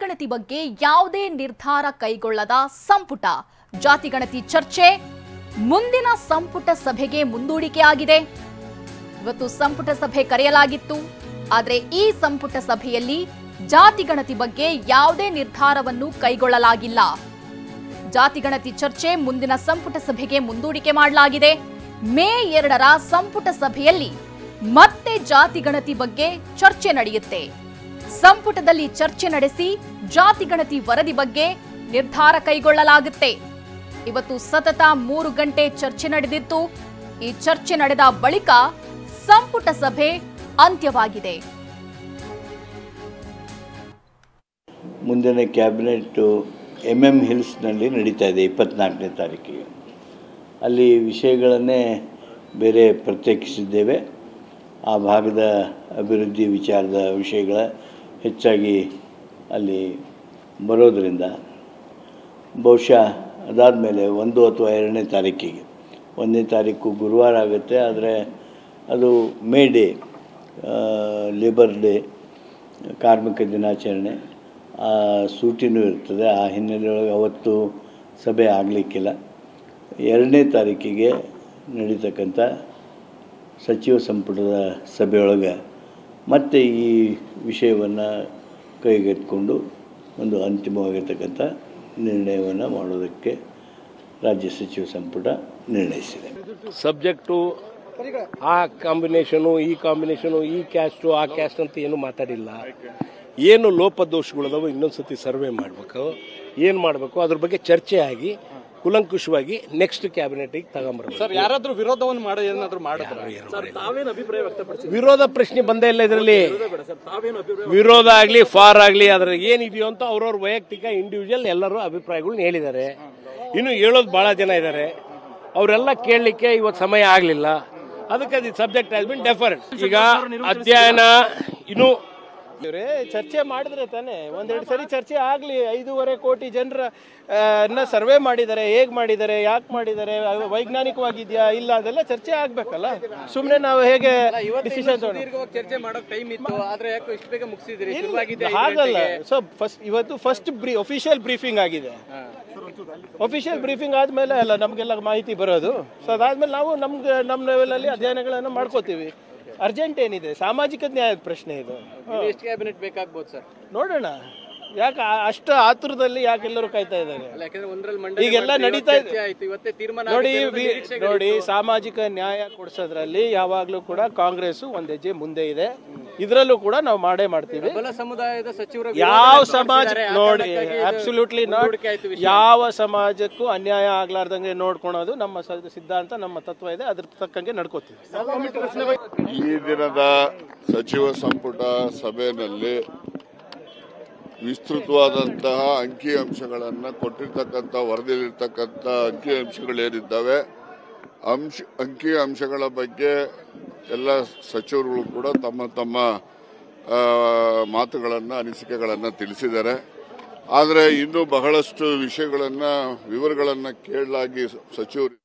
ಗಣತಿ ಬಗ್ಗೆ ಯಾವುದೇ ನಿರ್ಧಾರ ಕೈಗೊಳ್ಳದ ಸಂಪುಟ. ಜಾತಿ ಗಣತಿ ಚರ್ಚೆ ಮುಂದಿನ ಸಂಪುಟ ಸಭೆಗೆ ಮುಂದೂಡಿಕೆ ಆಗಿದೆ. ಇವತ್ತು ಸಂಪುಟ ಸಭೆ ಕರೆಯಲಾಗಿತ್ತು. ಆದರೆ ಈ ಸಂಪುಟ ಸಭೆಯಲ್ಲಿ ಜಾತಿ ಗಣತಿ ಬಗ್ಗೆ ಯಾವುದೇ ನಿರ್ಧಾರವನ್ನು ಕೈಗೊಳ್ಳಲಾಗಿಲ್ಲ. ಜಾತಿ ಗಣತಿ ಚರ್ಚೆ ಮುಂದಿನ ಸಂಪುಟ ಸಭೆಗೆ ಮುಂದೂಡಿಕೆ ಮಾಡಲಾಗಿದೆ. ಮೇ 2ರ ಸಂಪುಟ ಸಭೆಯಲ್ಲಿ ಮತ್ತೆ ಜಾತಿ ಗಣತಿ ಬಗ್ಗೆ ಚರ್ಚೆ ನಡೆಯುತ್ತೆ. ಸಂಪುಟದಲ್ಲಿ ಚರ್ಚೆ ನಡೆಸಿ ಜಾತಿ ಗಣತಿ ವರದಿ ಬಗ್ಗೆ ನಿರ್ಧಾರ ಕೈಗೊಳ್ಳಲಾಗುತ್ತೆ. ಇವತ್ತು ಸತತ 3 ಗಂಟೆ ಚರ್ಚೆ ನಡೆದಿತ್ತು. ಈ ಚರ್ಚೆ ನಡೆದ ಬಳಿಕ ಸಂಪುಟ ಸಭೆ ಅಂತ್ಯವಾಗಿದೆ. ಮುಂದಿನ ಕ್ಯಾಬಿನೆಟ್ ಹಿಲ್ಸ್ನಲ್ಲಿ ನಡೀತಾ ಇದೆ 24ನೇ ತಾರೀಕಿಗೆ. ಅಲ್ಲಿ ವಿಷಯಗಳನ್ನೇ ಬೇರೆ ಪ್ರತ್ಯೇಕಿಸಿದ್ದೇವೆ. ಆ ಭಾಗದ ಅಭಿವೃದ್ಧಿ ವಿಚಾರದ ವಿಷಯಗಳ ಹೆಚ್ಚಾಗಿ ಅಲ್ಲಿ ಬರೋದರಿಂದ ಬಹುಶಃ ಅದಾದಮೇಲೆ 1 ಅಥವಾ 2ನೇ ತಾರೀಕಿಗೆ 1ನೇ ತಾರೀಕು ಗುರುವಾರ ಆಗುತ್ತೆ. ಆದರೆ ಅದು ಮೇ ಡೇ, ಲೇಬರ್ ಡೇ, ಕಾರ್ಮಿಕ ದಿನಾಚರಣೆ, ಸೂಟಿನೂ ಇರ್ತದೆ. ಆ ಹಿನ್ನೆಲೆಯೊಳಗೆ ಅವತ್ತು ಸಭೆ ಆಗಲಿಕ್ಕಿಲ್ಲ. 2ನೇ ತಾರೀಕಿಗೆ ನಡೀತಕ್ಕಂಥ ಸಚಿವ ಸಂಪುಟದ ಸಭೆಯೊಳಗೆ ಮತ್ತೆ ಈ ವಿಷಯವನ್ನು ಕೈಗೆತ್ತಿಕೊಂಡು ಒಂದು ಅಂತಿಮವಾಗಿರ್ತಕ್ಕಂಥ ನಿರ್ಣಯವನ್ನು ಮಾಡೋದಕ್ಕೆ ರಾಜ್ಯ ಸಚಿವ ಸಂಪುಟ ನಿರ್ಣಯಿಸಿದೆ. ಸಬ್ಜೆಕ್ಟು ಆ ಕಾಂಬಿನೇಷನು, ಈ ಕ್ಯಾಸ್ಟು, ಆ ಕ್ಯಾಸ್ಟ್ ಅಂತ ಏನು ಮಾತಾಡಿಲ್ಲ. ಏನು ಲೋಪದೋಷಗಳದಾವ ಇನ್ನೊಂದ್ಸತಿ ಸರ್ವೆ ಮಾಡಬೇಕು, ಏನು ಮಾಡಬೇಕು ಅದ್ರ ಬಗ್ಗೆ ಚರ್ಚೆ ಆಗಿ ಕುಲಂಕುಷವಾಗಿ ನೆಕ್ಸ್ಟ್ ಕ್ಯಾಬಿನೆಟ್ಗೆ ತಗೊಂಬರ್ಬೇಕು. ಸರ್, ಯಾರಾದ್ರೂ ವಿರೋಧವನ್ನು ವಿರೋಧ ಪ್ರಶ್ನೆ ಬಂದೇ ಇಲ್ಲ ಇದರಲ್ಲಿ. ವಿರೋಧ ಆಗಲಿ ಫಾರ್ ಆಗಲಿ ಅದ್ರ ಏನಿದೆಯೋ ಅಂತ ಅವ್ರವ್ರ ವೈಯಕ್ತಿಕ ಇಂಡಿವಿಜುವಲ್ ಎಲ್ಲರೂ ಅಭಿಪ್ರಾಯಗಳನ್ನ ಹೇಳಿದ್ದಾರೆ. ಇನ್ನು ಹೇಳೋದು ಬಹಳ ಜನ ಇದ್ದಾರೆ. ಅವರೆಲ್ಲ ಕೇಳಲಿಕ್ಕೆ ಇವತ್ತು ಸಮಯ ಆಗಲಿಲ್ಲ. ಅದಕ್ಕೆ ಅದು ಸಬ್ಜೆಕ್ಟ್ ಹ್ಯಾಸ್ ಬಿನ್ ಡೆಫರ್ಡ್. ಈಗ ಅಧ್ಯಯನ ಇನ್ನು ಚರ್ಚೆ ಮಾಡಿದ್ರೆ ತಾನೆ, 1-2 ಸರಿ ಚರ್ಚೆ ಆಗ್ಲಿ. 5.5 ಕೋಟಿ ಜನರ ಸರ್ವೆ ಮಾಡಿದ್ದಾರೆ, ಹೇಗ್ ಮಾಡಿದ್ದಾರೆ, ಯಾಕೆ ಮಾಡಿದ್ದಾರೆ, ವೈಜ್ಞಾನಿಕವಾಗಿದ್ಯಾ ಇಲ್ಲ, ಅದೆಲ್ಲ ಚರ್ಚೆ ಆಗ್ಬೇಕಲ್ಲ. ಸುಮ್ನೆ ನಾವು ಹೇಗೆ ಡಿಸಿಷನ್ ಚರ್ಚೆ ಮಾಡೋ ಟೈಮ್ ಇತ್ತು, ಆದ್ರೆ ಯಾಕೆ ಇಷ್ಟು ಬೇಗ ಮುಗಿಸಿದ್ರಿ? ಹಾಗಲ್ಲ. ಸೊ ಇವತ್ತು ಫಸ್ಟ್ ಅಫಿಷಿಯಲ್ ಬ್ರೀಫಿಂಗ್ ಆಗಿದೆ. ಅಫಿಷಿಯಲ್ ಬ್ರೀಫಿಂಗ್ ಆದ್ಮೇಲೆ ಅಲ್ಲ ನಮ್ಗೆಲ್ಲ ಮಾಹಿತಿ ಬರೋದು. ಸೊ ಅದಾದ್ಮೇಲೆ ನಾವು ನಮ್ಮ ಲೆವೆಲಲ್ಲಿ ಅಧ್ಯಯನಗಳನ್ನು ಮಾಡ್ಕೋತೀವಿ. ಅರ್ಜೆಂಟ್ ಏನಿದೆ? ಸಾಮಾಜಿಕ ನ್ಯಾಯದ ಪ್ರಶ್ನೆ ಇದು. ಎಷ್ಟು ಕ್ಯಾಬಿನೆಟ್ ಬೇಕಾಗಬಹುದು ಸರ್? ನೋಡೋಣ. ಯಾಕೆ ಅಷ್ಟು ಆತುರದಲ್ಲಿ ಯಾಕೆ ಎಲ್ಲರೂ ಕಾಯ್ತಾ ಇದ್ದಾರೆ? ಈಗೆಲ್ಲ ನಡೀತಾ ಇದೆ. ನೋಡಿ, ಸಾಮಾಜಿಕ ನ್ಯಾಯ ಕೊಡಿಸೋದ್ರಲ್ಲಿ ಯಾವಾಗ್ಲೂ ಕೂಡ ಕಾಂಗ್ರೆಸ್ ಒಂದ್ ಹೆಜ್ಜೆ ಮುಂದೆ ಇದೆ. ಇದರಲ್ಲೂ ಕೂಡ ನಾವು ಮಾಡೇ ಮಾಡ್ತೀವಿ. ಸಮುದಾಯದ ಸಚಿವರು ಯಾವ ಸಮಾಜ ನೋಡಿ, ಅಬ್ಸಲ್ಯೂಟ್ಲಿ ನಾಟ್. ಯಾವ ಸಮಾಜಕ್ಕೂ ಅನ್ಯಾಯ ಆಗ್ಲಾರ್ದಂಗೆ ನೋಡ್ಕೊಳೋದು ನಮ್ಮ ಸಿದ್ಧಾಂತ, ನಮ್ಮ ತತ್ವ ಇದೆ. ಅದ್ರ ತಕ್ಕಂಗೆ ನಡ್ಕೋತೀವಿ. ಈ ದಿನದ ಸಚಿವ ಸಂಪುಟ ಸಭೆಯಲ್ಲಿ ವಿಸ್ತೃತವಾದಂತಹ ಅಂಕಿಅಂಶಗಳನ್ನು ಕೊಟ್ಟಿರ್ತಕ್ಕಂಥ ವರದಿಯಲ್ಲಿರ್ತಕ್ಕಂಥ ಅಂಕಿಅಂಶಗಳೇನಿದ್ದಾವೆ, ಅಂಕಿಅಂಶಗಳ ಬಗ್ಗೆ ಎಲ್ಲ ಸಚಿವರುಗಳು ಕೂಡ ತಮ್ಮ ತಮ್ಮ ಮಾತುಗಳನ್ನು, ಅನಿಸಿಕೆಗಳನ್ನು ತಿಳಿಸಿದ್ದಾರೆ. ಆದರೆ ಇನ್ನೂ ಬಹಳಷ್ಟು ವಿಷಯಗಳನ್ನು, ವಿವರಗಳನ್ನು ಕೇಳಲಾಗಿ ಸಚಿವರು